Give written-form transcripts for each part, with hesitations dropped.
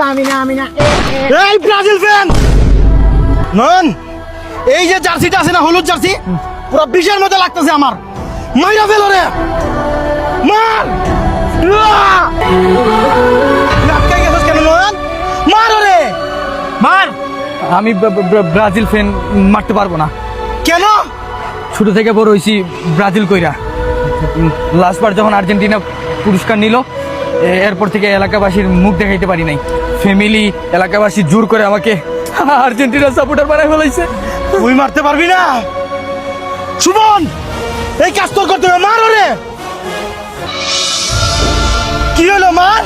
আমি না এই ব্রাজিল ফ্যান নয়ন, এই যে জার্সিটা আছে না, হলুদ জার্সি, পুরো বিশের মতো লাগতেছে আমার। মাইরা ফেলো রে, মার। আটকে গেছিস কেন নয়ন? মার রে, মার। আমি ব্রাজিল ফ্যান মারতে পারবো না। কেন? ছোট থেকে বড় হয়েছি ব্রাজিল কইরা। লাস্টবার যখন আর্জেন্টিনা পুরস্কার নিল, এরপর থেকে এলাকাবাসীর মুখ দেখাইতে পারি নাই। ফ্যামিলি, এলাকাবাসী জোর করে আমাকে আর্জেন্টিনার সাপোর্টার বানাই ফেলাইছে। তুই মারতে পারবি না সুমন, এই কাজ তোর করতে হবে। মার রে। কি হলো, মার।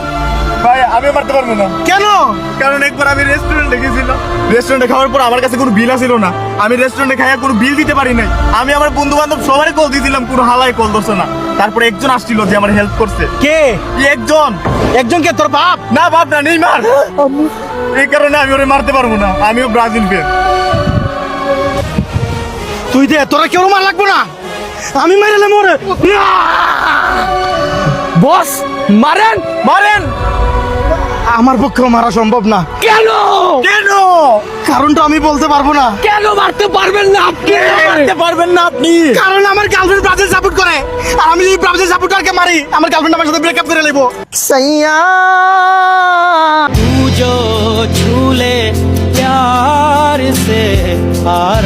ভাই আমি মারতে পারবো না। কেন? কারণ একবার আমি রেস্টুরেন্টে গেছিলাম, রেস্টুরেন্টে খাওয়ার পর আমার কাছে কোনো বিল ছিল না। আমি রেস্টুরেন্টে খাইয়া কোনো বিল দিতে পারি নাই। আমি আমার বন্ধু বান্ধব সবারই কল দিয়েছিলাম, কোনো হালাই কল ধরছে না। তারপরে একজন আসছিল যে আমার হেল্প করছে। কে? একজন। একজনকে? তোর বাপ? না বাপ না, নেই মার। এই কারণে আমি ওরে মারতে পারবো না। আমিও ব্রাজিল ফ্যান। তুই দে, তোরা কেউ মার লাগবো না, আমি মাইরালে মরে। বস মারেন মারেন। আমার পক্ষে মারা সম্ভব না। কেন? কেন? কারণটা আমি বলতে পারবো না। কেন মারতে পারবেন না আপনি? মারতে পারবেন না আপনি? কারণ আমার গার্লফ্রেন্ড ব্রাজিল সাপোর্ট করে, আর আমি যদি ব্রাজিল সাপোর্টারকে মারি, আমার গার্লফ্রেন্ড আমার সাথে ব্রেকআপ করে নেবো। সাইয়া तू जो झूले प्यार से आ